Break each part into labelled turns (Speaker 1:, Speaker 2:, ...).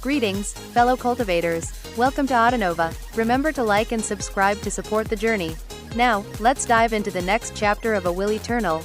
Speaker 1: Greetings, fellow cultivators. Welcome to Autonova. Remember to like and subscribe to support the journey. Now, let's dive into the next chapter of A Will Eternal.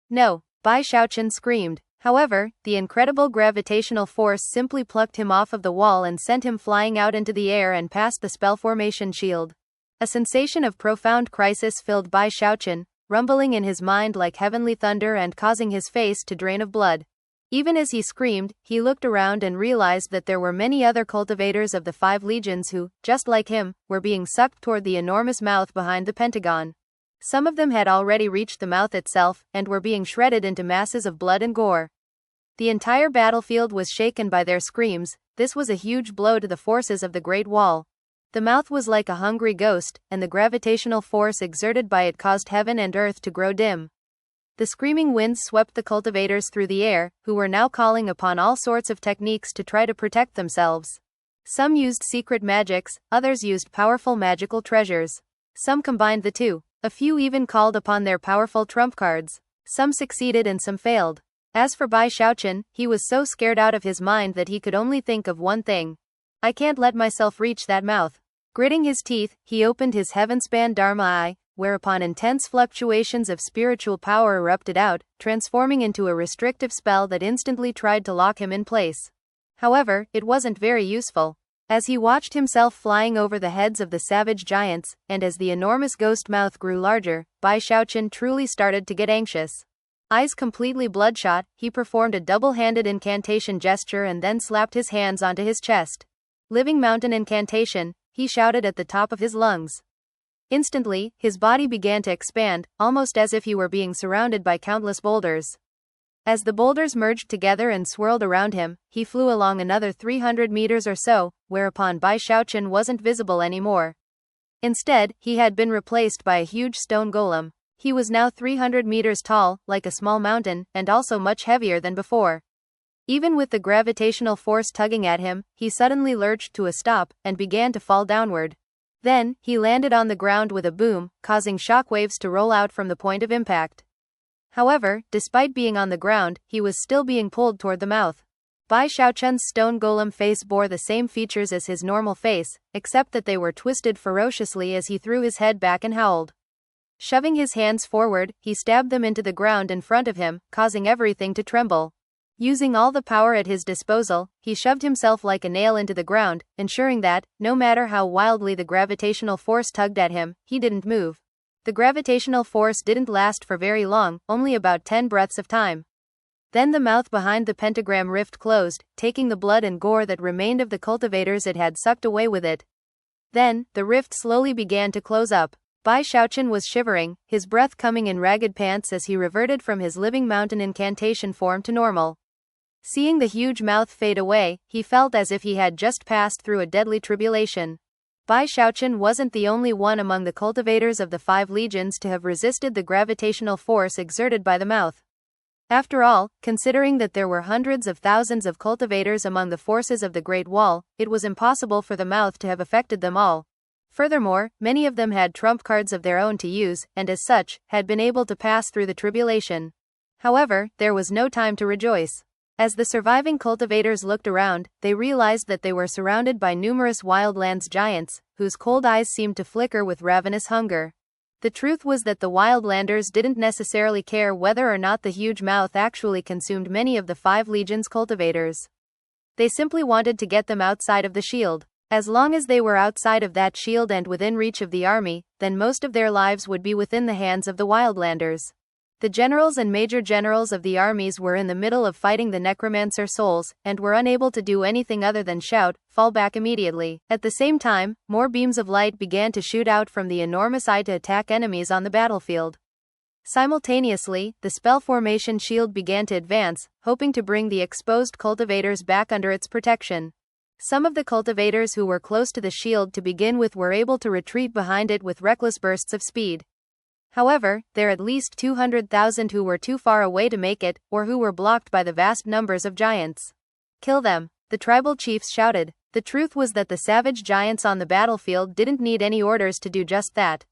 Speaker 1: No, Bai Xiaochun screamed. However, the incredible gravitational force simply plucked him off of the wall and sent him flying out into the air and past the spell formation shield. A sensation of profound crisis filled Bai Xiaochun, rumbling in his mind like heavenly thunder and causing his face to drain of blood. Even as he screamed, he looked around and realized that there were many other cultivators of the 5 legions who, just like him, were being sucked toward the enormous mouth behind the pentagon. Some of them had already reached the mouth itself, and were being shredded into masses of blood and gore. The entire battlefield was shaken by their screams. This was a huge blow to the forces of the Great Wall. The mouth was like a hungry ghost, and the gravitational force exerted by it caused heaven and earth to grow dim. The screaming winds swept the cultivators through the air, who were now calling upon all sorts of techniques to try to protect themselves. Some used secret magics, others used powerful magical treasures. Some combined the two. A few even called upon their powerful trump cards. Some succeeded and some failed. As for Bai Xiaochun, he was so scared out of his mind that he could only think of one thing. I can't let myself reach that mouth. Gritting his teeth, he opened his heaven-span Dharma eye, whereupon intense fluctuations of spiritual power erupted out, transforming into a restrictive spell that instantly tried to lock him in place. However, it wasn't very useful. As he watched himself flying over the heads of the savage giants, and as the enormous ghost mouth grew larger, Bai Xiaochun truly started to get anxious. Eyes completely bloodshot, he performed a double-handed incantation gesture and then slapped his hands onto his chest. Living Mountain Incantation, he shouted at the top of his lungs. Instantly, his body began to expand, almost as if he were being surrounded by countless boulders. As the boulders merged together and swirled around him, he flew along another 300 meters or so, whereupon Bai Xiaochun wasn't visible anymore. Instead, he had been replaced by a huge stone golem. He was now 300 meters tall, like a small mountain, and also much heavier than before. Even with the gravitational force tugging at him, he suddenly lurched to a stop, and began to fall downward. Then, he landed on the ground with a boom, causing shockwaves to roll out from the point of impact. However, despite being on the ground, he was still being pulled toward the mouth. Bai Xiaochun's stone golem face bore the same features as his normal face, except that they were twisted ferociously as he threw his head back and howled. Shoving his hands forward, he stabbed them into the ground in front of him, causing everything to tremble. Using all the power at his disposal, he shoved himself like a nail into the ground, ensuring that, no matter how wildly the gravitational force tugged at him, he didn't move. The gravitational force didn't last for very long, only about 10 breaths of time. Then the mouth behind the pentagram rift closed, taking the blood and gore that remained of the cultivators it had sucked away with it. Then, the rift slowly began to close up. Bai Xiaochun was shivering, his breath coming in ragged pants as he reverted from his Living Mountain Incantation form to normal. Seeing the huge mouth fade away, he felt as if he had just passed through a deadly tribulation. Bai Xiaochun wasn't the only one among the cultivators of the 5 legions to have resisted the gravitational force exerted by the mouth. After all, considering that there were hundreds of thousands of cultivators among the forces of the Great Wall, it was impossible for the mouth to have affected them all. Furthermore, many of them had trump cards of their own to use, and as such, had been able to pass through the tribulation. However, there was no time to rejoice. As the surviving cultivators looked around, they realized that they were surrounded by numerous wildlands giants, whose cold eyes seemed to flicker with ravenous hunger. The truth was that the wildlanders didn't necessarily care whether or not the huge mouth actually consumed many of the 5 legions cultivators. They simply wanted to get them outside of the shield. As long as they were outside of that shield and within reach of the army, then most of their lives would be within the hands of the wildlanders. The generals and major generals of the armies were in the middle of fighting the necromancer souls, and were unable to do anything other than shout, "Fall back immediately." At the same time, more beams of light began to shoot out from the enormous eye to attack enemies on the battlefield. Simultaneously, the spell formation shield began to advance, hoping to bring the exposed cultivators back under its protection. Some of the cultivators who were close to the shield to begin with were able to retreat behind it with reckless bursts of speed. However, there are at least 200,000 who were too far away to make it, or who were blocked by the vast numbers of giants. "Kill them," the tribal chiefs shouted. The truth was that the savage giants on the battlefield didn't need any orders to do just that.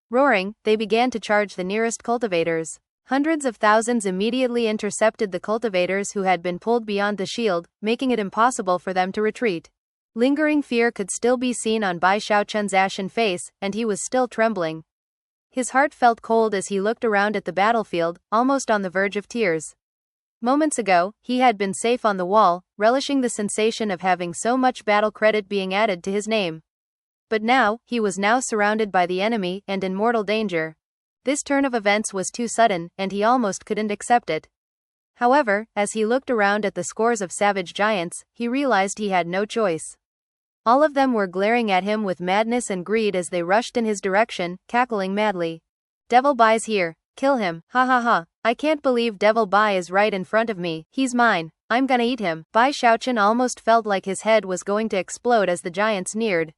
Speaker 1: Roaring, they began to charge the nearest cultivators. Hundreds of thousands immediately intercepted the cultivators who had been pulled beyond the shield, making it impossible for them to retreat. Lingering fear could still be seen on Bai Xiaochun's ashen face, and he was still trembling. His heart felt cold as he looked around at the battlefield, almost on the verge of tears. Moments ago, he had been safe on the wall, relishing the sensation of having so much battle credit being added to his name. But now, he was now surrounded by the enemy and in mortal danger. This turn of events was too sudden, and he almost couldn't accept it. However, as he looked around at the scores of savage giants, he realized he had no choice. All of them were glaring at him with madness and greed as they rushed in his direction, cackling madly. Devil Bai's here. Kill him. Ha ha ha. I can't believe Devil Bai is right in front of me. He's mine. I'm gonna eat him. Bai Xiaochun almost felt like his head was going to explode as the giants neared.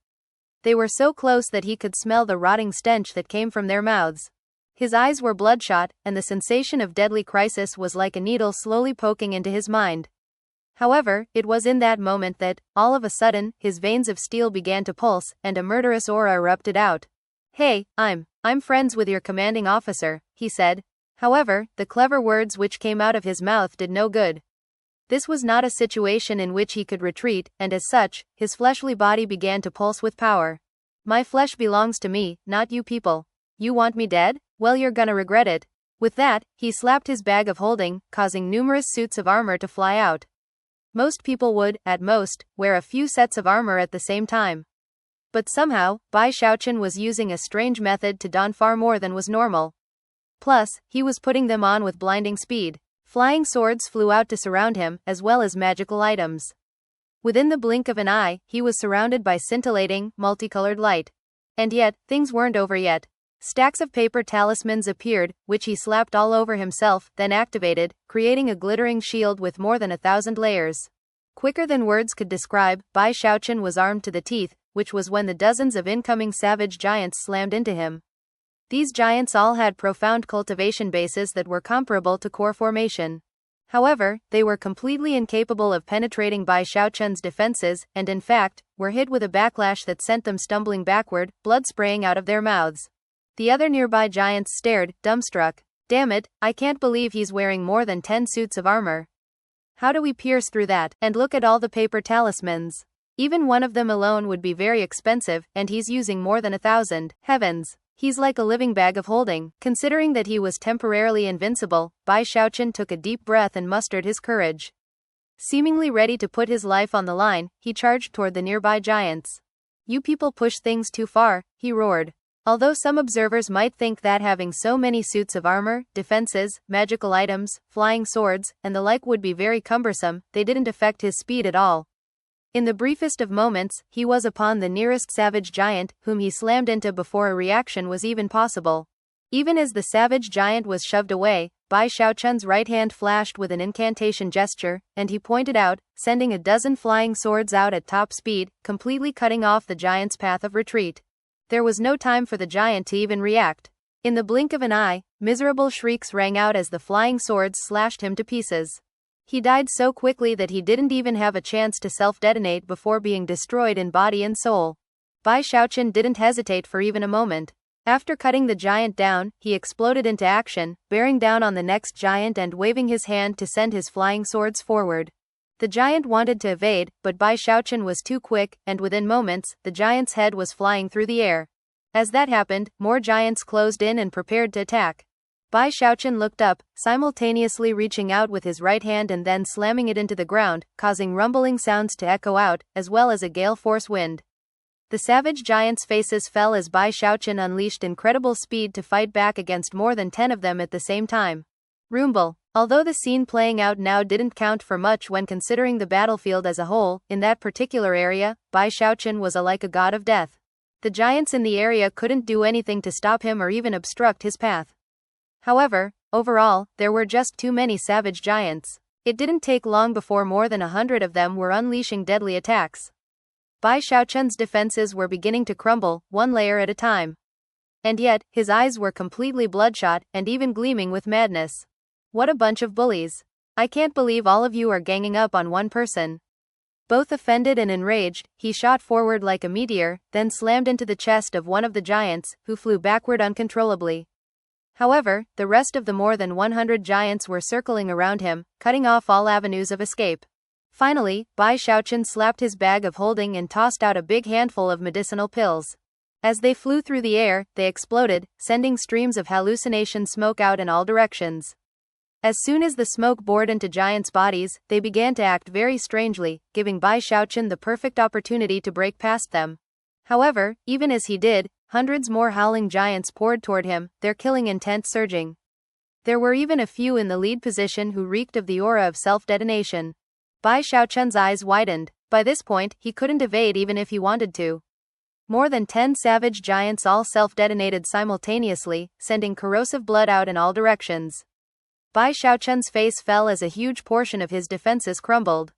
Speaker 1: They were so close that he could smell the rotting stench that came from their mouths. His eyes were bloodshot, and the sensation of deadly crisis was like a needle slowly poking into his mind. However, it was in that moment that, all of a sudden, his veins of steel began to pulse, and a murderous aura erupted out. Hey, I'm friends with your commanding officer, he said. However, the clever words which came out of his mouth did no good. This was not a situation in which he could retreat, and as such, his fleshly body began to pulse with power. My flesh belongs to me, not you people. You want me dead? Well, you're gonna regret it. With that, he slapped his bag of holding, causing numerous suits of armor to fly out. Most people would, at most, wear a few sets of armor at the same time. But somehow, Bai Xiaochun was using a strange method to don far more than was normal. Plus, he was putting them on with blinding speed. Flying swords flew out to surround him, as well as magical items. Within the blink of an eye, he was surrounded by scintillating, multicolored light. And yet, things weren't over yet. Stacks of paper talismans appeared, which he slapped all over himself, then activated, creating a glittering shield with more than 1,000 layers. Quicker than words could describe, Bai Xiaochun was armed to the teeth, which was when the dozens of incoming savage giants slammed into him. These giants all had profound cultivation bases that were comparable to core formation. However, they were completely incapable of penetrating Bai Xiaochun's defenses, and in fact, were hit with a backlash that sent them stumbling backward, blood spraying out of their mouths. The other nearby giants stared, dumbstruck. Damn it, I can't believe he's wearing more than 10 suits of armor. How do we pierce through that? And look at all the paper talismans. Even one of them alone would be very expensive, and he's using more than 1,000. Heavens. He's like a living bag of holding. Considering that he was temporarily invincible, Bai Xiaochun took a deep breath and mustered his courage. Seemingly ready to put his life on the line, he charged toward the nearby giants. You people push things too far, he roared. Although some observers might think that having so many suits of armor, defenses, magical items, flying swords, and the like would be very cumbersome, they didn't affect his speed at all. In the briefest of moments, he was upon the nearest savage giant, whom he slammed into before a reaction was even possible. Even as the savage giant was shoved away, Bai Xiaochun's right hand flashed with an incantation gesture, and he pointed out, sending a dozen flying swords out at top speed, completely cutting off the giant's path of retreat. There was no time for the giant to even react. In the blink of an eye, miserable shrieks rang out as the flying swords slashed him to pieces. He died so quickly that he didn't even have a chance to self-detonate before being destroyed in body and soul. Bai Xiaochun didn't hesitate for even a moment. After cutting the giant down, he exploded into action, bearing down on the next giant and waving his hand to send his flying swords forward. The giant wanted to evade, but Bai Xiaochun was too quick, and within moments, the giant's head was flying through the air. As that happened, more giants closed in and prepared to attack. Bai Xiaochun looked up, simultaneously reaching out with his right hand and then slamming it into the ground, causing rumbling sounds to echo out, as well as a gale-force wind. The savage giants' faces fell as Bai Xiaochun unleashed incredible speed to fight back against more than 10 of them at the same time. Rumble. Although the scene playing out now didn't count for much when considering the battlefield as a whole, in that particular area, Bai Xiaochun was like a god of death. The giants in the area couldn't do anything to stop him or even obstruct his path. However, overall, there were just too many savage giants. It didn't take long before more than 100 of them were unleashing deadly attacks. Bai Xiaochun's defenses were beginning to crumble, one layer at a time. And yet, his eyes were completely bloodshot, and even gleaming with madness. What a bunch of bullies. I can't believe all of you are ganging up on one person. Both offended and enraged, he shot forward like a meteor, then slammed into the chest of one of the giants, who flew backward uncontrollably. However, the rest of the more than 100 giants were circling around him, cutting off all avenues of escape. Finally, Bai Xiaochun slapped his bag of holding and tossed out a big handful of medicinal pills. As they flew through the air, they exploded, sending streams of hallucination smoke out in all directions. As soon as the smoke bored into giants' bodies, they began to act very strangely, giving Bai Xiaochun the perfect opportunity to break past them. However, even as he did, hundreds more howling giants poured toward him, their killing intent surging. There were even a few in the lead position who reeked of the aura of self-detonation. Bai Xiaochun's eyes widened. By this point, he couldn't evade even if he wanted to. More than 10 savage giants all self-detonated simultaneously, sending corrosive blood out in all directions. Bai Xiaochun's face fell as a huge portion of his defenses crumbled.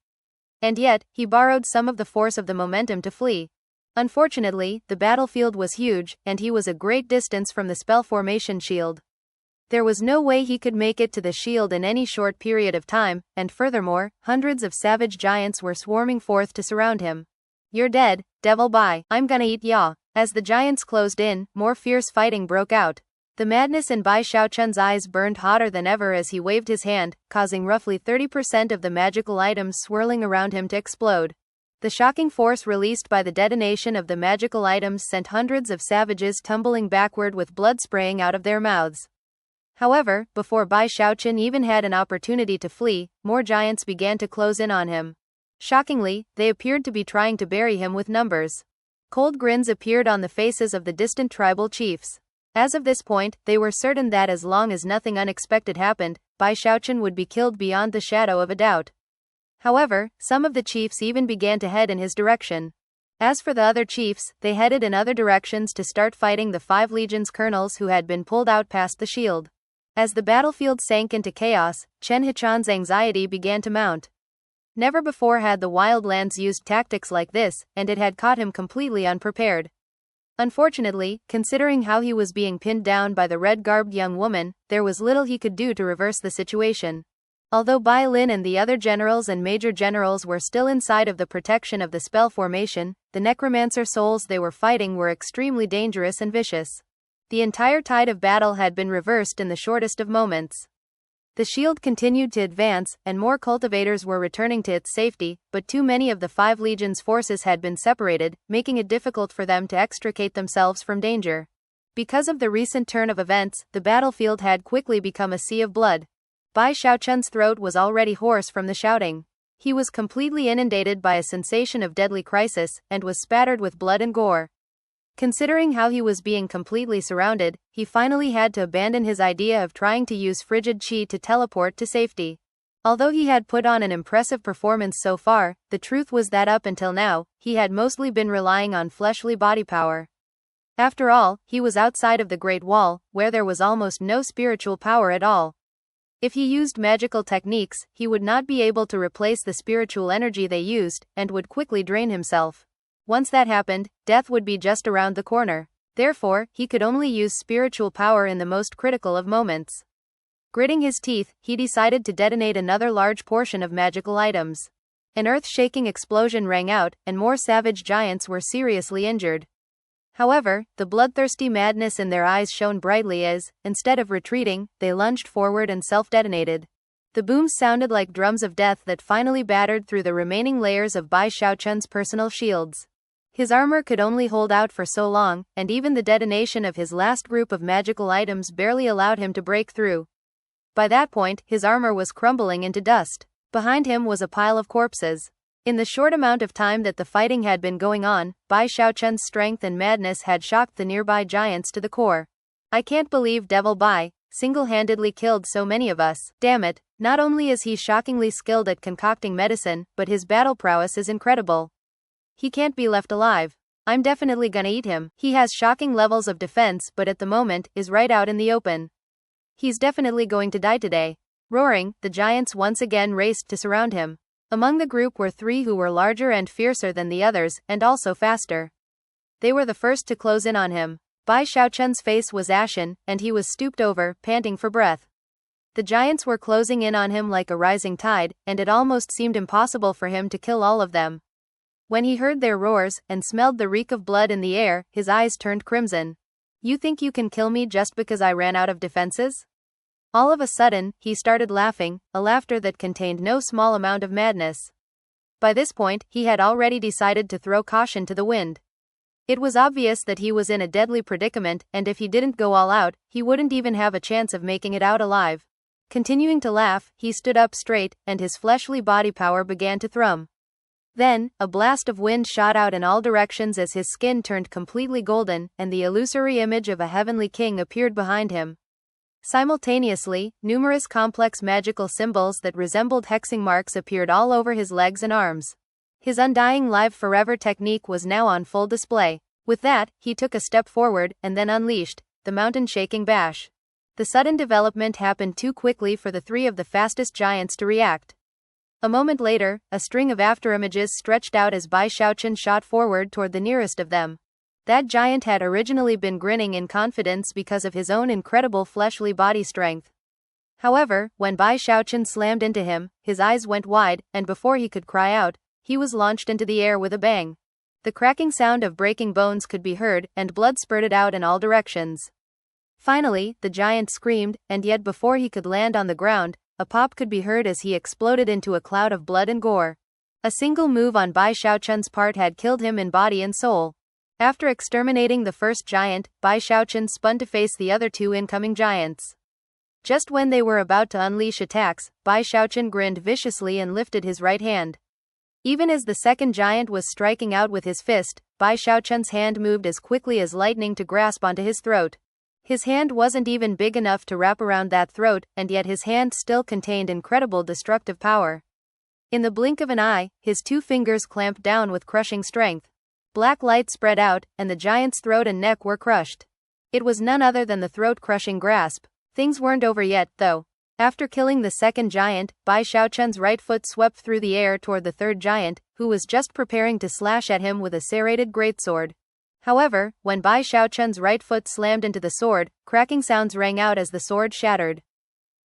Speaker 1: And yet, he borrowed some of the force of the momentum to flee. Unfortunately, the battlefield was huge, and he was a great distance from the spell formation shield. There was no way he could make it to the shield in any short period of time, and furthermore, hundreds of savage giants were swarming forth to surround him. "You're dead, Devil Bai, I'm gonna eat ya." As the giants closed in, more fierce fighting broke out. The madness in Bai Xiaochun's eyes burned hotter than ever as he waved his hand, causing roughly 30% of the magical items swirling around him to explode. The shocking force released by the detonation of the magical items sent hundreds of savages tumbling backward with blood spraying out of their mouths. However, before Bai Xiaochun even had an opportunity to flee, more giants began to close in on him. Shockingly, they appeared to be trying to bury him with numbers. Cold grins appeared on the faces of the distant tribal chiefs. As of this point, they were certain that as long as nothing unexpected happened, Bai Xiaochun would be killed beyond the shadow of a doubt. However, some of the chiefs even began to head in his direction. As for the other chiefs, they headed in other directions to start fighting the 5 legions colonels who had been pulled out past the shield. As the battlefield sank into chaos, Chen Hichan's anxiety began to mount. Never before had the wildlands used tactics like this, and it had caught him completely unprepared. Unfortunately, considering how he was being pinned down by the red-garbed young woman, there was little he could do to reverse the situation. Although Bai Lin and the other generals and major generals were still inside of the protection of the spell formation, the necromancer souls they were fighting were extremely dangerous and vicious. The entire tide of battle had been reversed in the shortest of moments. The shield continued to advance, and more cultivators were returning to its safety, but too many of the 5 legions' forces had been separated, making it difficult for them to extricate themselves from danger. Because of the recent turn of events, the battlefield had quickly become a sea of blood. Bai Xiaochun's throat was already hoarse from the shouting. He was completely inundated by a sensation of deadly crisis, and was spattered with blood and gore. Considering how he was being completely surrounded, he finally had to abandon his idea of trying to use frigid qi to teleport to safety. Although he had put on an impressive performance so far, the truth was that up until now, he had mostly been relying on fleshly body power. After all, he was outside of the Great Wall, where there was almost no spiritual power at all. If he used magical techniques, he would not be able to replace the spiritual energy they used, and would quickly drain himself. Once that happened, death would be just around the corner. Therefore, he could only use spiritual power in the most critical of moments. Gritting his teeth, he decided to detonate another large portion of magical items. An earth-shaking explosion rang out, and more savage giants were seriously injured. However, the bloodthirsty madness in their eyes shone brightly as, instead of retreating, they lunged forward and self-detonated. The booms sounded like drums of death that finally battered through the remaining layers of Bai Xiaochun's personal shields. His armor could only hold out for so long, and even the detonation of his last group of magical items barely allowed him to break through. By that point, his armor was crumbling into dust. Behind him was a pile of corpses. In the short amount of time that the fighting had been going on, Bai Xiaochun's strength and madness had shocked the nearby giants to the core. "I can't believe Devil Bai single-handedly killed so many of us. Damn it, not only is he shockingly skilled at concocting medicine, but his battle prowess is incredible. He can't be left alive. I'm definitely gonna eat him. He has shocking levels of defense but at the moment, is right out in the open. He's definitely going to die today." Roaring, the giants once again raced to surround him. Among the group were 3 who were larger and fiercer than the others, and also faster. They were the first to close in on him. Bai Xiaochun's face was ashen, and he was stooped over, panting for breath. The giants were closing in on him like a rising tide, and it almost seemed impossible for him to kill all of them. When he heard their roars, and smelled the reek of blood in the air, his eyes turned crimson. You think you can kill me just because I ran out of defenses? All of a sudden, he started laughing, a laughter that contained no small amount of madness. By this point, he had already decided to throw caution to the wind. It was obvious that he was in a deadly predicament, and if he didn't go all out, he wouldn't even have a chance of making it out alive. Continuing to laugh, he stood up straight, and his fleshly body power began to thrum. Then, a blast of wind shot out in all directions as his skin turned completely golden, and the illusory image of a heavenly king appeared behind him. Simultaneously, numerous complex magical symbols that resembled hexing marks appeared all over his legs and arms. His undying live forever technique was now on full display. With that, he took a step forward, and then unleashed the mountain-shaking bash. The sudden development happened too quickly for the three of the fastest giants to react. A moment later, a string of afterimages stretched out as Bai Xiaochun shot forward toward the nearest of them. That giant had originally been grinning in confidence because of his own incredible fleshly body strength. However, when Bai Xiaochun slammed into him, his eyes went wide, and before he could cry out, he was launched into the air with a bang. The cracking sound of breaking bones could be heard, and blood spurted out in all directions. Finally, the giant screamed, and yet before he could land on the ground, a pop could be heard as he exploded into a cloud of blood and gore. A single move on Bai Xiaochun's part had killed him in body and soul. After exterminating the first giant, Bai Xiaochun spun to face the other two incoming giants. Just when they were about to unleash attacks, Bai Xiaochun grinned viciously and lifted his right hand. Even as the second giant was striking out with his fist, Bai Xiaochun's hand moved as quickly as lightning to grasp onto his throat. His hand wasn't even big enough to wrap around that throat, and yet his hand still contained incredible destructive power. In the blink of an eye, his two fingers clamped down with crushing strength. Black light spread out, and the giant's throat and neck were crushed. It was none other than the throat-crushing grasp. Things weren't over yet, though. After killing the second giant, Bai Xiaochun's right foot swept through the air toward the third giant, who was just preparing to slash at him with a serrated greatsword. However, when Bai Xiaochun's right foot slammed into the sword, cracking sounds rang out as the sword shattered.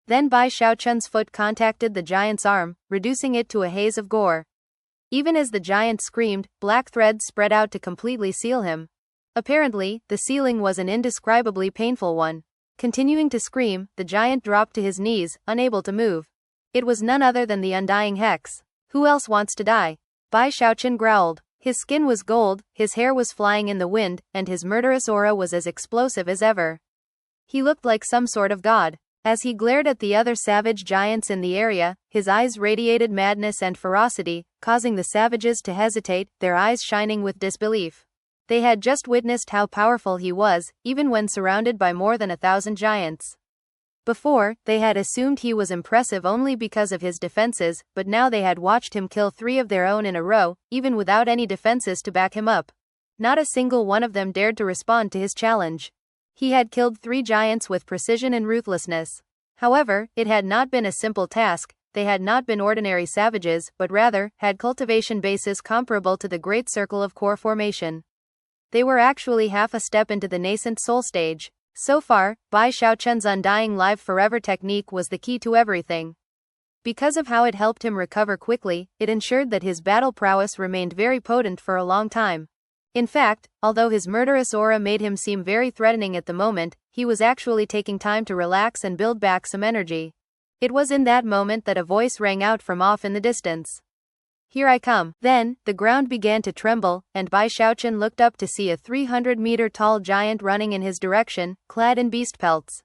Speaker 1: Then Bai Xiaochun's foot contacted the giant's arm, reducing it to a haze of gore. Even as the giant screamed, black threads spread out to completely seal him. Apparently, the sealing was an indescribably painful one. Continuing to scream, the giant dropped to his knees, unable to move. It was none other than the undying hex. Who else wants to die? Bai Xiaochun growled. His skin was gold, his hair was flying in the wind, and his murderous aura was as explosive as ever. He looked like some sort of god. As he glared at the other savage giants in the area, his eyes radiated madness and ferocity, causing the savages to hesitate, their eyes shining with disbelief. They had just witnessed how powerful he was, even when surrounded by more than 1,000 giants. Before, they had assumed he was impressive only because of his defenses, but now they had watched him kill 3 of their own in a row, even without any defenses to back him up. Not a single one of them dared to respond to his challenge. He had killed 3 giants with precision and ruthlessness. However, it had not been a simple task. They had not been ordinary savages, but rather, had cultivation bases comparable to the Great Circle of Core formation. They were actually half a step into the nascent soul stage. So far, Bai Xiaochun's undying live forever technique was the key to everything. Because of how it helped him recover quickly, it ensured that his battle prowess remained very potent for a long time. In fact, although his murderous aura made him seem very threatening at the moment, he was actually taking time to relax and build back some energy. It was in that moment that a voice rang out from off in the distance. "Here I come." Then, the ground began to tremble, and Bai Xiaochun looked up to see a 300-meter-tall giant running in his direction, clad in beast pelts.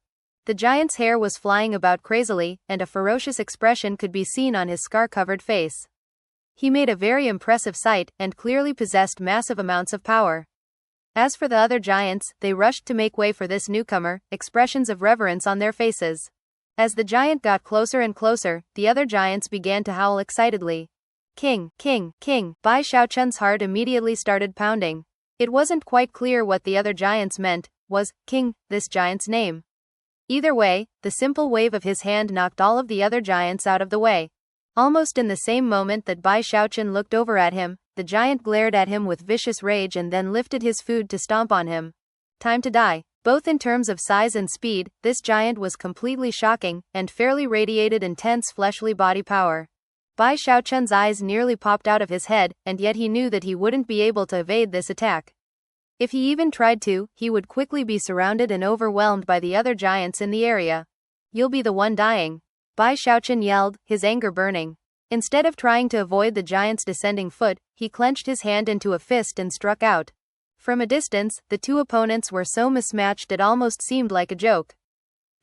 Speaker 1: The giant's hair was flying about crazily, and a ferocious expression could be seen on his scar-covered face. He made a very impressive sight, and clearly possessed massive amounts of power. As for the other giants, they rushed to make way for this newcomer, expressions of reverence on their faces. As the giant got closer and closer, the other giants began to howl excitedly. "King, king, king!" Bai Xiaochun's heart immediately started pounding. It wasn't quite clear what the other giants meant. Was king this giant's name? Either way, the simple wave of his hand knocked all of the other giants out of the way. Almost in the same moment that Bai Xiaochun looked over at him, the giant glared at him with vicious rage and then lifted his food to stomp on him. Time to die. Both in terms of size and speed, this giant was completely shocking, and fairly radiated intense fleshly body power. Bai Xiaochun's eyes nearly popped out of his head, and yet he knew that he wouldn't be able to evade this attack. If he even tried to, he would quickly be surrounded and overwhelmed by the other giants in the area. You'll be the one dying. Bai Xiaochun yelled, his anger burning. Instead of trying to avoid the giant's descending foot, he clenched his hand into a fist and struck out. From a distance, the two opponents were so mismatched it almost seemed like a joke.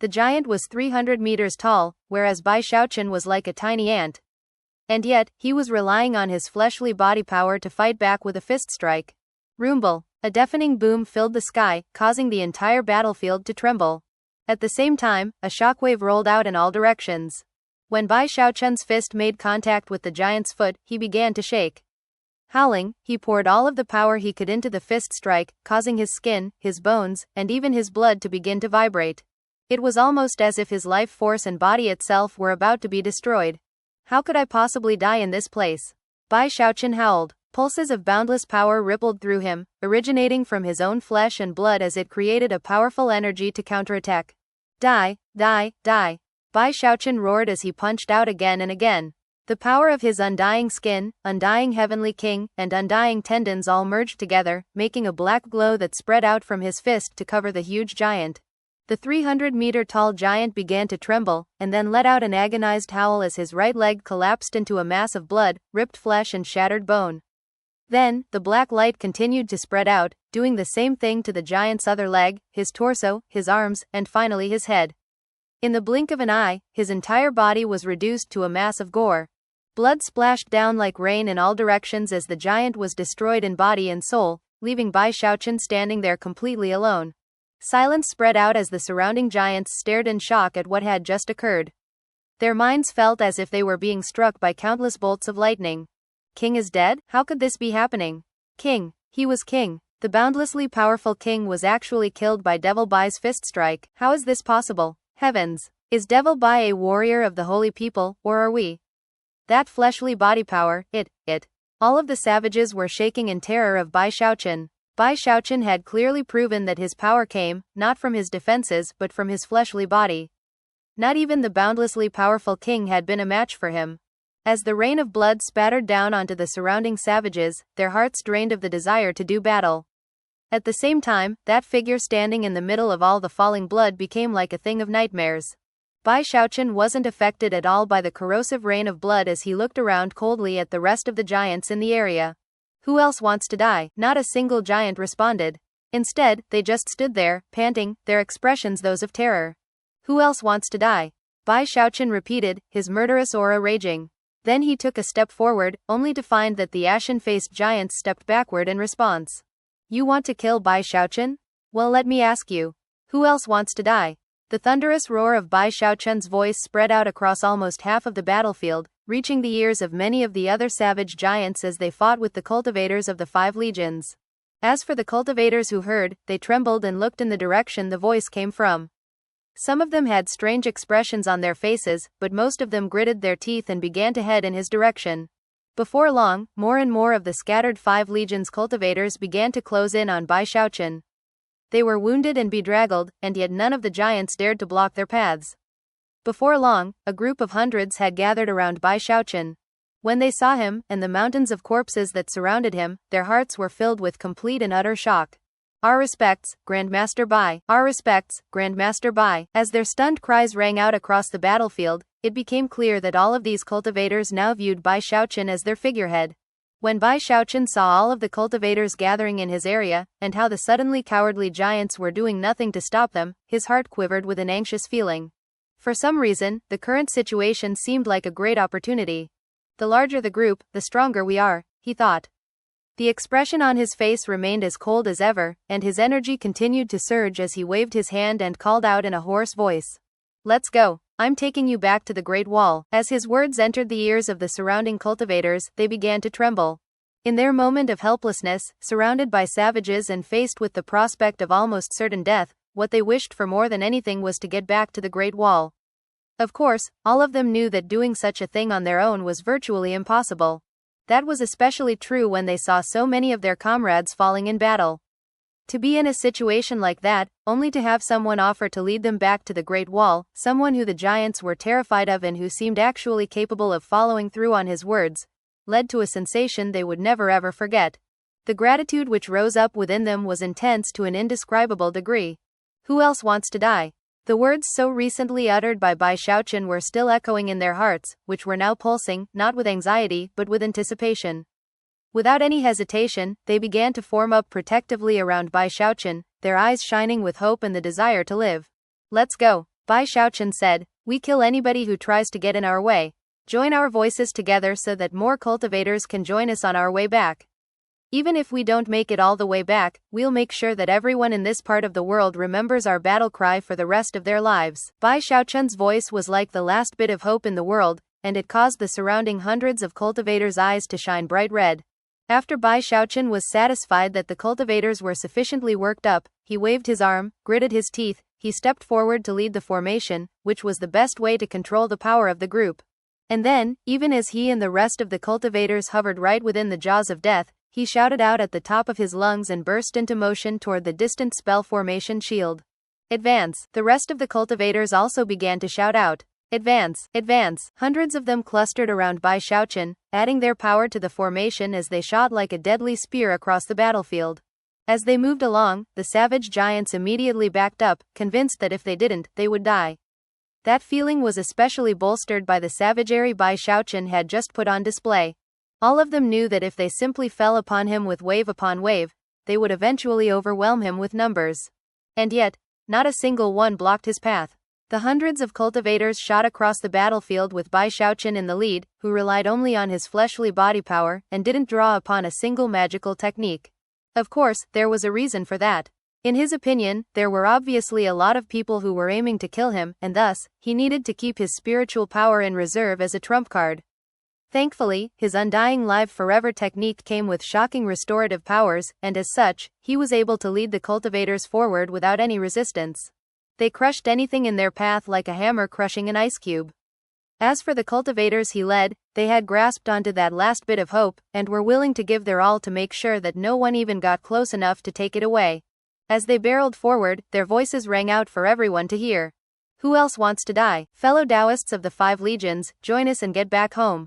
Speaker 1: The giant was 300 meters tall, whereas Bai Xiaochun was like a tiny ant. And yet, he was relying on his fleshly body power to fight back with a fist strike. Rumble. A deafening boom filled the sky, causing the entire battlefield to tremble. At the same time, a shockwave rolled out in all directions. When Bai Xiaochun's fist made contact with the giant's foot, he began to shake. Howling, he poured all of the power he could into the fist strike, causing his skin, his bones, and even his blood to begin to vibrate. It was almost as if his life force and body itself were about to be destroyed. How could I possibly die in this place? Bai Xiaochun howled. Pulses of boundless power rippled through him, originating from his own flesh and blood as it created a powerful energy to counterattack. Die, die, die. Bai Xiaochun roared as he punched out again and again. The power of his undying skin, undying heavenly king, and undying tendons all merged together, making a black glow that spread out from his fist to cover the huge giant. The 300-meter-tall giant began to tremble, and then let out an agonized howl as his right leg collapsed into a mass of blood, ripped flesh and shattered bone. Then, the black light continued to spread out, doing the same thing to the giant's other leg, his torso, his arms, and finally his head. In the blink of an eye, his entire body was reduced to a mass of gore. Blood splashed down like rain in all directions as the giant was destroyed in body and soul, leaving Bai Xiaochun standing there completely alone. Silence spread out as the surrounding giants stared in shock at what had just occurred. Their minds felt as if they were being struck by countless bolts of lightning. King is dead? How could this be happening? King. He was king. The boundlessly powerful king was actually killed by Devil Bai's fist strike. How is this possible? Heavens. Is Devil Bai a warrior of the holy people, or are we? That fleshly body power, it. All of the savages were shaking in terror of Bai Xiaochun. Bai Xiaochun had clearly proven that his power came, not from his defenses but from his fleshly body. Not even the boundlessly powerful king had been a match for him. As the rain of blood spattered down onto the surrounding savages, their hearts drained of the desire to do battle. At the same time, that figure standing in the middle of all the falling blood became like a thing of nightmares. Bai Xiaochun wasn't affected at all by the corrosive rain of blood as he looked around coldly at the rest of the giants in the area. Who else wants to die? Not a single giant responded. Instead, they just stood there, panting, their expressions those of terror. Who else wants to die? Bai Xiaochun repeated, his murderous aura raging. Then he took a step forward, only to find that the ashen-faced giants stepped backward in response. You want to kill Bai Xiaochun? Well, let me ask you. Who else wants to die? The thunderous roar of Bai Xiaochun's voice spread out across almost half of the battlefield, reaching the ears of many of the other savage giants as they fought with the cultivators of the 5 legions. As for the cultivators who heard, they trembled and looked in the direction the voice came from. Some of them had strange expressions on their faces, but most of them gritted their teeth and began to head in his direction. Before long, more and more of the scattered 5 legions cultivators began to close in on Bai Xiaochun. They were wounded and bedraggled, and yet none of the giants dared to block their paths. Before long, a group of hundreds had gathered around Bai Xiaochun. When they saw him, and the mountains of corpses that surrounded him, their hearts were filled with complete and utter shock. Our respects, Grandmaster Bai. Our respects, Grandmaster Bai. As their stunned cries rang out across the battlefield, it became clear that all of these cultivators now viewed Bai Xiaochun as their figurehead. When Bai Xiaochun saw all of the cultivators gathering in his area, and how the suddenly cowardly giants were doing nothing to stop them, his heart quivered with an anxious feeling. For some reason, the current situation seemed like a great opportunity. The larger the group, the stronger we are, he thought. The expression on his face remained as cold as ever, and his energy continued to surge as he waved his hand and called out in a hoarse voice. Let's go. I'm taking you back to the Great Wall. As his words entered the ears of the surrounding cultivators, they began to tremble. In their moment of helplessness, surrounded by savages and faced with the prospect of almost certain death, what they wished for more than anything was to get back to the Great Wall. Of course, all of them knew that doing such a thing on their own was virtually impossible. That was especially true when they saw so many of their comrades falling in battle. To be in a situation like that, only to have someone offer to lead them back to the Great Wall, someone who the giants were terrified of and who seemed actually capable of following through on his words, led to a sensation they would never ever forget. The gratitude which rose up within them was intense to an indescribable degree. Who else wants to die? The words so recently uttered by Bai Xiaochun were still echoing in their hearts, which were now pulsing, not with anxiety, but with anticipation. Without any hesitation, they began to form up protectively around Bai Xiaochun, their eyes shining with hope and the desire to live. Let's go, Bai Xiaochun said. We kill anybody who tries to get in our way. Join our voices together so that more cultivators can join us on our way back. Even if we don't make it all the way back, we'll make sure that everyone in this part of the world remembers our battle cry for the rest of their lives. Bai Xiaochun's voice was like the last bit of hope in the world, and it caused the surrounding hundreds of cultivators' eyes to shine bright red. After Bai Xiaochun was satisfied that the cultivators were sufficiently worked up, he waved his arm, gritted his teeth, he stepped forward to lead the formation, which was the best way to control the power of the group. And then, even as he and the rest of the cultivators hovered right within the jaws of death, he shouted out at the top of his lungs and burst into motion toward the distant spell formation shield. Advance! The rest of the cultivators also began to shout out. Advance! Advance! Hundreds of them clustered around Bai Xiaochun, adding their power to the formation as they shot like a deadly spear across the battlefield. As they moved along, the savage giants immediately backed up, convinced that if they didn't, they would die. That feeling was especially bolstered by the savagery Bai Xiaochun had just put on display. All of them knew that if they simply fell upon him with wave upon wave, they would eventually overwhelm him with numbers. And yet, not a single one blocked his path. The hundreds of cultivators shot across the battlefield with Bai Xiaochun in the lead, who relied only on his fleshly body power and didn't draw upon a single magical technique. Of course, there was a reason for that. In his opinion, there were obviously a lot of people who were aiming to kill him, and thus, he needed to keep his spiritual power in reserve as a trump card. Thankfully, his undying live forever technique came with shocking restorative powers, and as such, he was able to lead the cultivators forward without any resistance. They crushed anything in their path like a hammer crushing an ice cube. As for the cultivators he led, they had grasped onto that last bit of hope, and were willing to give their all to make sure that no one even got close enough to take it away. As they barreled forward, their voices rang out for everyone to hear. Who else wants to die? Fellow Taoists of the 5 legions, join us and get back home.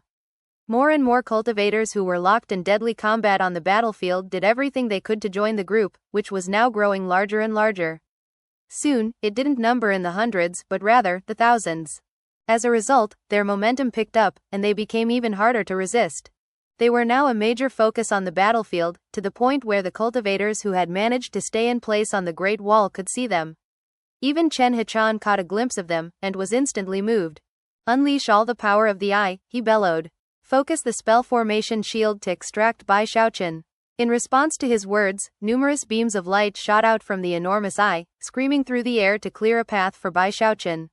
Speaker 1: More and more cultivators who were locked in deadly combat on the battlefield did everything they could to join the group, which was now growing larger and larger. Soon, it didn't number in the hundreds, but rather, the thousands. As a result, their momentum picked up, and they became even harder to resist. They were now a major focus on the battlefield, to the point where the cultivators who had managed to stay in place on the Great Wall could see them. Even Chen Hichan caught a glimpse of them, and was instantly moved. Unleash all the power of the eye, he bellowed. Focus the spell formation shield to extract Bai Xiaochun. In response to his words, numerous beams of light shot out from the enormous eye, screaming through the air to clear a path for Bai Xiaochun.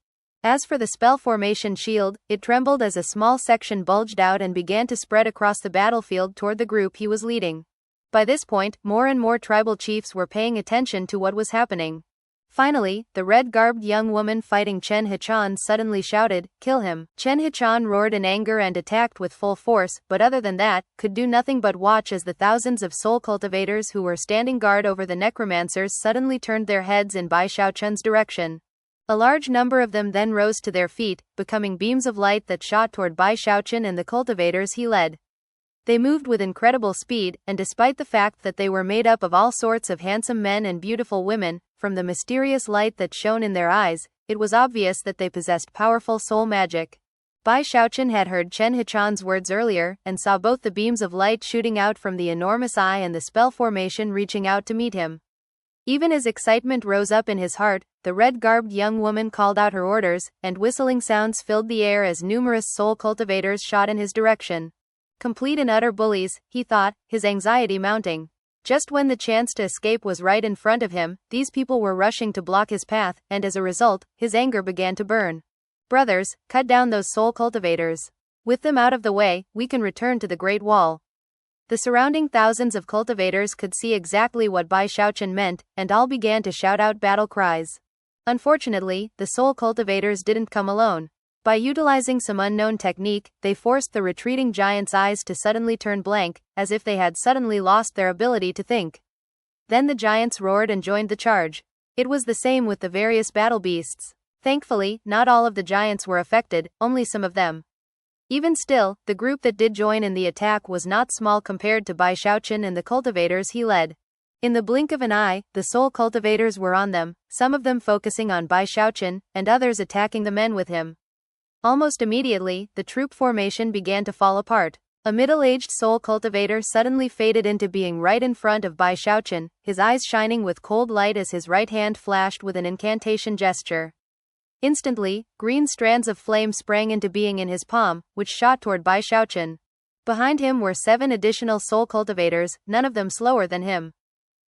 Speaker 1: As for the spell formation shield, it trembled as a small section bulged out and began to spread across the battlefield toward the group he was leading. By this point, more and more tribal chiefs were paying attention to what was happening. Finally, the red-garbed young woman fighting Chen Hichan suddenly shouted, "Kill him!" Chen Hichan roared in anger and attacked with full force, but other than that, could do nothing but watch as the thousands of soul cultivators who were standing guard over the necromancers suddenly turned their heads in Bai Xiaochun's direction. A large number of them then rose to their feet, becoming beams of light that shot toward Bai Xiaochun and the cultivators he led. They moved with incredible speed, and despite the fact that they were made up of all sorts of handsome men and beautiful women, from the mysterious light that shone in their eyes, it was obvious that they possessed powerful soul magic. Bai Xiaochun had heard Chen Hichan's words earlier, and saw both the beams of light shooting out from the enormous eye and the spell formation reaching out to meet him. Even as excitement rose up in his heart, the red-garbed young woman called out her orders, and whistling sounds filled the air as numerous soul cultivators shot in his direction. Complete and utter bullies, he thought, his anxiety mounting. Just when the chance to escape was right in front of him, these people were rushing to block his path, and as a result, his anger began to burn. Brothers, cut down those soul cultivators. With them out of the way, we can return to the Great Wall. The surrounding thousands of cultivators could see exactly what Bai Xiaochun meant, and all began to shout out battle cries. Unfortunately, the soul cultivators didn't come alone. By utilizing some unknown technique, they forced the retreating giants' eyes to suddenly turn blank, as if they had suddenly lost their ability to think. Then the giants roared and joined the charge. It was the same with the various battle beasts. Thankfully, not all of the giants were affected, only some of them. Even still, the group that did join in the attack was not small compared to Bai Xiaochun and the cultivators he led. In the blink of an eye, the soul cultivators were on them, some of them focusing on Bai Xiaochun, and others attacking the men with him. Almost immediately, the troop formation began to fall apart. A middle-aged soul cultivator suddenly faded into being right in front of Bai Xiaochun, his eyes shining with cold light as his right hand flashed with an incantation gesture. Instantly, green strands of flame sprang into being in his palm, which shot toward Bai Xiaochun. Behind him were 7 additional soul cultivators, none of them slower than him.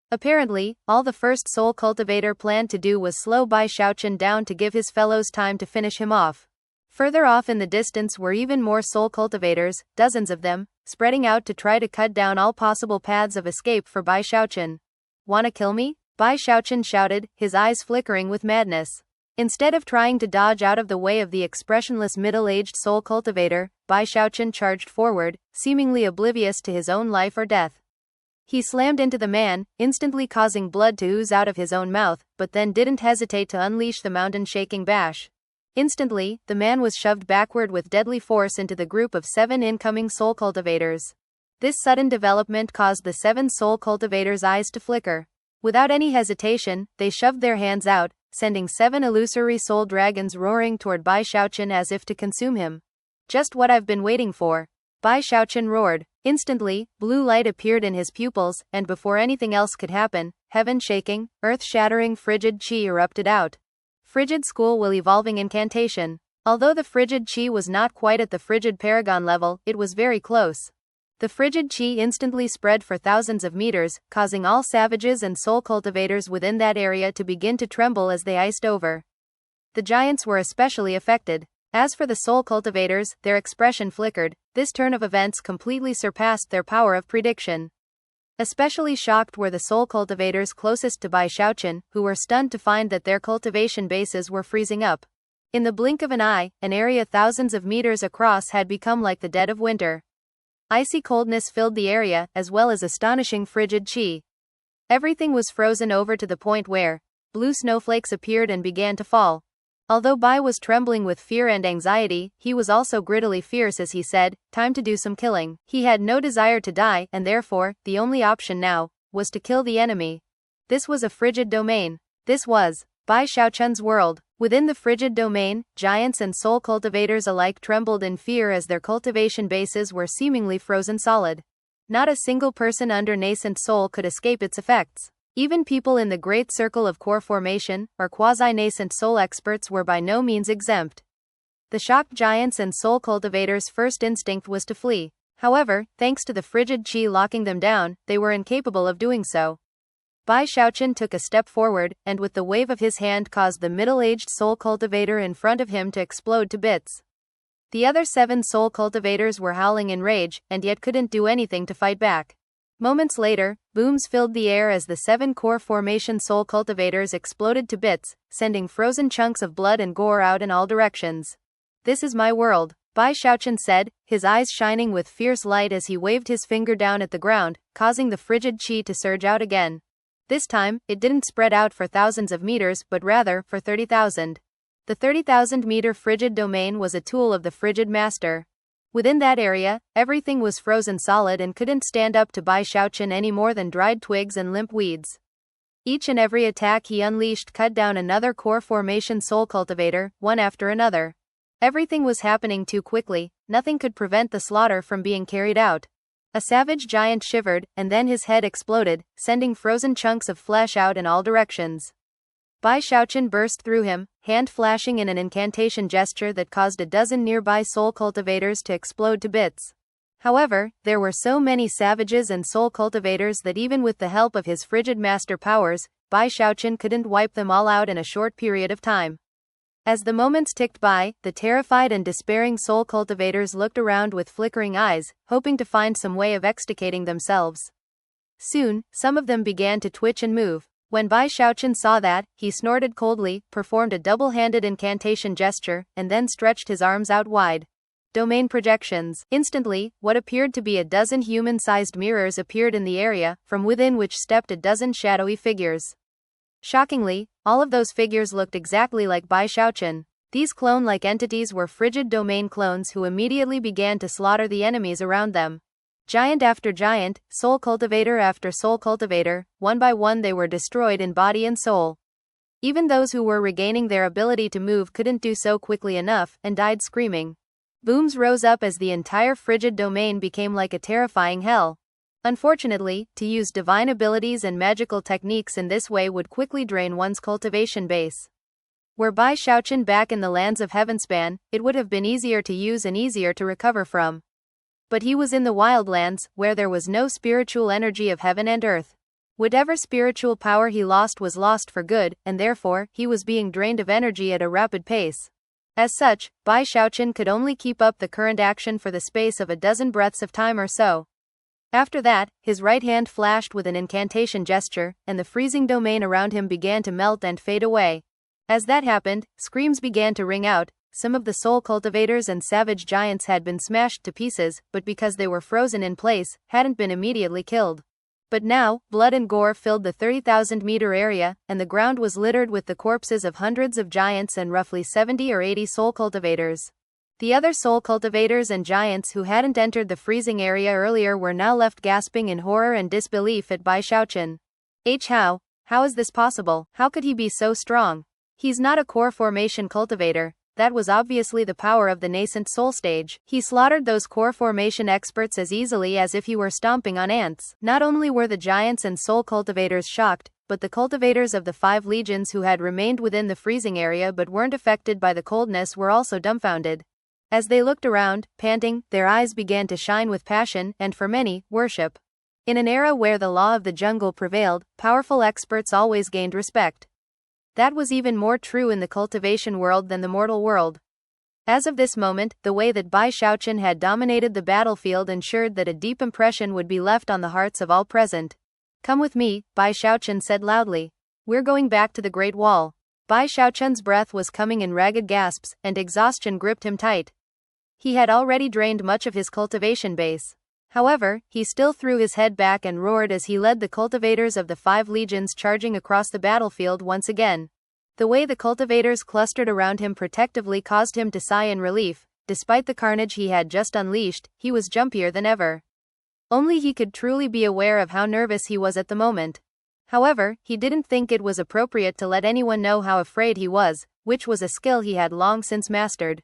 Speaker 1: Apparently, all the first soul cultivator planned to do was slow Bai Xiaochun down to give his fellows time to finish him off. Further off in the distance were even more soul cultivators, dozens of them, spreading out to try to cut down all possible paths of escape for Bai Xiaochun. "Wanna kill me?" Bai Xiaochun shouted, his eyes flickering with madness. Instead of trying to dodge out of the way of the expressionless middle-aged soul cultivator, Bai Xiaochun charged forward, seemingly oblivious to his own life or death. He slammed into the man, instantly causing blood to ooze out of his own mouth, but then didn't hesitate to unleash the mountain-shaking bash. Instantly, the man was shoved backward with deadly force into the group of 7 incoming soul cultivators. This sudden development caused the 7 soul cultivators' eyes to flicker. Without any hesitation, they shoved their hands out, sending 7 illusory soul dragons roaring toward Bai Xiaochun as if to consume him. "Just what I've been waiting for." Bai Xiaochun roared. Instantly, blue light appeared in his pupils, and before anything else could happen, heaven-shaking, earth-shattering frigid chi erupted out. Frigid School will evolving incantation. Although the frigid chi was not quite at the frigid paragon level, it was very close. The frigid chi instantly spread for thousands of meters, causing all savages and soul cultivators within that area to begin to tremble as they iced over. The giants were especially affected. As for the soul cultivators, their expression flickered. This turn of events completely surpassed their power of prediction. Especially shocked were the soul cultivators closest to Bai Xiaochun, who were stunned to find that their cultivation bases were freezing up. In the blink of an eye, an area thousands of meters across had become like the dead of winter. Icy coldness filled the area, as well as astonishing frigid chi. Everything was frozen over to the point where blue snowflakes appeared and began to fall. Although Bai was trembling with fear and anxiety, he was also grittily fierce as he said, "Time to do some killing." He had no desire to die, and therefore, the only option now was to kill the enemy. This was a frigid domain. This was Bai Xiaochun's world. Within the frigid domain, giants and soul cultivators alike trembled in fear as their cultivation bases were seemingly frozen solid. Not a single person under nascent soul could escape its effects. Even people in the great circle of core formation, or quasi-nascent soul experts, were by no means exempt. The shocked giants and soul cultivators' first instinct was to flee. However, thanks to the frigid chi locking them down, they were incapable of doing so. Bai Xiaochun took a step forward, and with the wave of his hand caused the middle-aged soul cultivator in front of him to explode to bits. The other 7 soul cultivators were howling in rage, and yet couldn't do anything to fight back. Moments later, booms filled the air as the 7 core formation soul cultivators exploded to bits, sending frozen chunks of blood and gore out in all directions. "This is my world," Bai Xiaochun said, his eyes shining with fierce light as he waved his finger down at the ground, causing the frigid chi to surge out again. This time, it didn't spread out for thousands of meters, but rather, for 30,000. The 30,000-meter frigid domain was a tool of the frigid master. Within that area, everything was frozen solid and couldn't stand up to Bai Xiaochun any more than dried twigs and limp weeds. Each and every attack he unleashed cut down another core formation soul cultivator, one after another. Everything was happening too quickly, nothing could prevent the slaughter from being carried out. A savage giant shivered, and then his head exploded, sending frozen chunks of flesh out in all directions. Bai Xiaochun burst through him, hand flashing in an incantation gesture that caused a dozen nearby soul cultivators to explode to bits. However, there were so many savages and soul cultivators that even with the help of his frigid master powers, Bai Xiaochun couldn't wipe them all out in a short period of time. As the moments ticked by, the terrified and despairing soul cultivators looked around with flickering eyes, hoping to find some way of extricating themselves. Soon, some of them began to twitch and move. When Bai Xiaochun saw that, he snorted coldly, performed a double-handed incantation gesture, and then stretched his arms out wide. Domain projections. Instantly, what appeared to be a dozen human-sized mirrors appeared in the area, from within which stepped a dozen shadowy figures. Shockingly, all of those figures looked exactly like Bai Xiaochun. These clone-like entities were frigid domain clones who immediately began to slaughter the enemies around them. Giant after giant, soul cultivator after soul cultivator, one by one they were destroyed in body and soul. Even those who were regaining their ability to move couldn't do so quickly enough, and died screaming. Booms rose up as the entire frigid domain became like a terrifying hell. Unfortunately, to use divine abilities and magical techniques in this way would quickly drain one's cultivation base. Were Bai Xiaochun back in the lands of Heavenspan, it would have been easier to use and easier to recover from. But he was in the wildlands, where there was no spiritual energy of heaven and earth. Whatever spiritual power he lost was lost for good, and therefore, he was being drained of energy at a rapid pace. As such, Bai Xiaochun could only keep up the current action for the space of a dozen breaths of time or so. After that, his right hand flashed with an incantation gesture, and the freezing domain around him began to melt and fade away. As that happened, screams began to ring out. Some of the soul cultivators and savage giants had been smashed to pieces, but because they were frozen in place, hadn't been immediately killed. But now, blood and gore filled the 30,000-meter area, and the ground was littered with the corpses of hundreds of giants and roughly 70 or 80 soul cultivators. The other soul cultivators and giants who hadn't entered the freezing area earlier were now left gasping in horror and disbelief at Bai Xiaochun. How is this possible? How could he be so strong? He's not a core formation cultivator. That was obviously the power of the nascent soul stage. He slaughtered those core formation experts as easily as if he were stomping on ants. Not only were the giants and soul cultivators shocked, but the cultivators of the 5 legions who had remained within the freezing area but weren't affected by the coldness were also dumbfounded. As they looked around, panting, their eyes began to shine with passion, and for many, worship. In an era where the law of the jungle prevailed, powerful experts always gained respect. That was even more true in the cultivation world than the mortal world. As of this moment, the way that Bai Xiaochun had dominated the battlefield ensured that a deep impression would be left on the hearts of all present. "Come with me," Bai Xiaochun said loudly. "We're going back to the Great Wall." Bai Xiaochun's breath was coming in ragged gasps, and exhaustion gripped him tight. He had already drained much of his cultivation base. However, he still threw his head back and roared as he led the cultivators of the 5 legions charging across the battlefield once again. The way the cultivators clustered around him protectively caused him to sigh in relief. Despite the carnage he had just unleashed, he was jumpier than ever. Only he could truly be aware of how nervous he was at the moment. However, he didn't think it was appropriate to let anyone know how afraid he was, which was a skill he had long since mastered.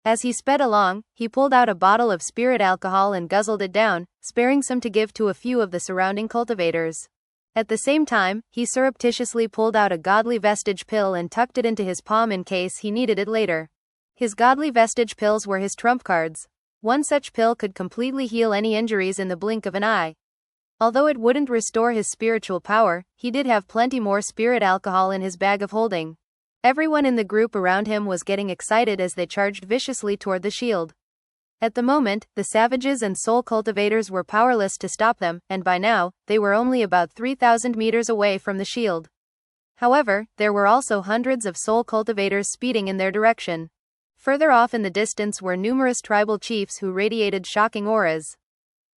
Speaker 1: As he sped along, he pulled out a bottle of spirit alcohol and guzzled it down, sparing some to give to a few of the surrounding cultivators. At the same time, he surreptitiously pulled out a godly vestige pill and tucked it into his palm in case he needed it later. His godly vestige pills were his trump cards. One such pill could completely heal any injuries in the blink of an eye. Although it wouldn't restore his spiritual power, he did have plenty more spirit alcohol in his bag of holding. Everyone in the group around him was getting excited as they charged viciously toward the shield. At the moment, the savages and soul cultivators were powerless to stop them, and by now, they were only about 3,000 meters away from the shield. However, there were also hundreds of soul cultivators speeding in their direction. Further off in the distance were numerous tribal chiefs who radiated shocking auras.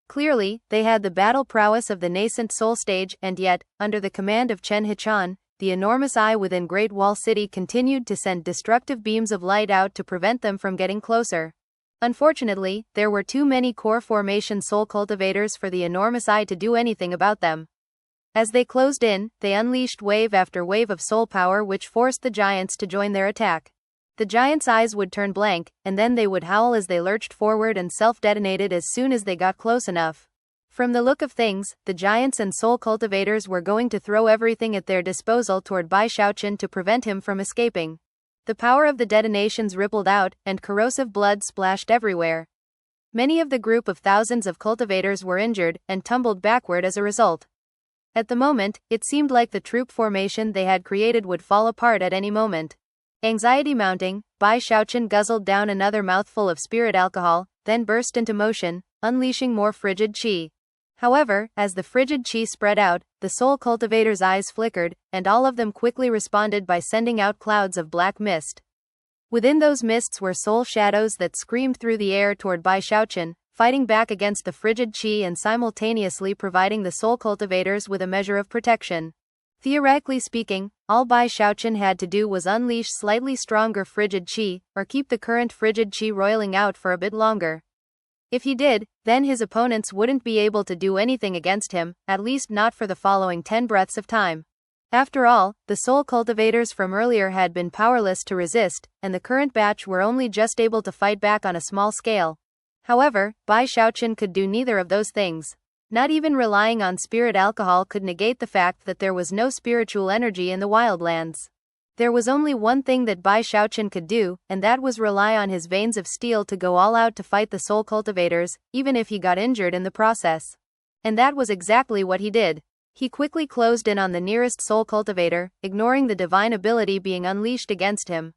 Speaker 1: Clearly, they had the battle prowess of the nascent soul stage, and yet, under the command of Chen Hichan, the enormous eye within Great Wall City continued to send destructive beams of light out to prevent them from getting closer. Unfortunately, there were too many core formation soul cultivators for the enormous eye to do anything about them. As they closed in, they unleashed wave after wave of soul power which forced the giants to join their attack. The giants' eyes would turn blank, and then they would howl as they lurched forward and self-detonated as soon as they got close enough. From the look of things, the giants and soul cultivators were going to throw everything at their disposal toward Bai Xiaochun to prevent him from escaping. The power of the detonations rippled out, and corrosive blood splashed everywhere. Many of the group of thousands of cultivators were injured, and tumbled backward as a result. At the moment, it seemed like the troop formation they had created would fall apart at any moment. Anxiety mounting, Bai Xiaochun guzzled down another mouthful of spirit alcohol, then burst into motion, unleashing more frigid qi. However, as the frigid qi spread out, the soul cultivators' eyes flickered, and all of them quickly responded by sending out clouds of black mist. Within those mists were soul shadows that screamed through the air toward Bai Xiaochun, fighting back against the frigid qi and simultaneously providing the soul cultivators with a measure of protection. Theoretically speaking, all Bai Xiaochun had to do was unleash slightly stronger frigid qi, or keep the current frigid qi roiling out for a bit longer. If he did, then his opponents wouldn't be able to do anything against him, at least not for the following 10 breaths of time. After all, the soul cultivators from earlier had been powerless to resist, and the current batch were only just able to fight back on a small scale. However, Bai Xiaochun could do neither of those things. Not even relying on spirit alcohol could negate the fact that there was no spiritual energy in the wildlands. There was only one thing that Bai Xiaochun could do, and that was rely on his veins of steel to go all out to fight the soul cultivators, even if he got injured in the process. And that was exactly what he did. He quickly closed in on the nearest soul cultivator, ignoring the divine ability being unleashed against him.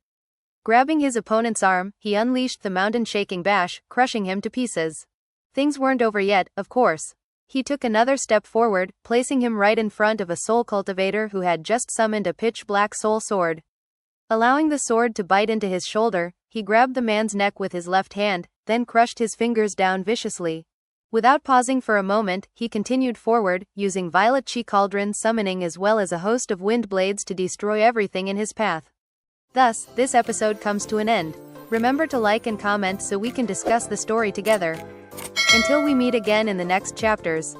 Speaker 1: Grabbing his opponent's arm, he unleashed the mountain-shaking bash, crushing him to pieces. Things weren't over yet, of course. He took another step forward, placing him right in front of a soul cultivator who had just summoned a pitch-black soul sword. Allowing the sword to bite into his shoulder, he grabbed the man's neck with his left hand, then crushed his fingers down viciously. Without pausing for a moment, he continued forward, using violet chi cauldron summoning as well as a host of wind blades to destroy everything in his path. Thus, this episode comes to an end. Remember to like and comment so we can discuss the story together. Until we meet again in the next chapters.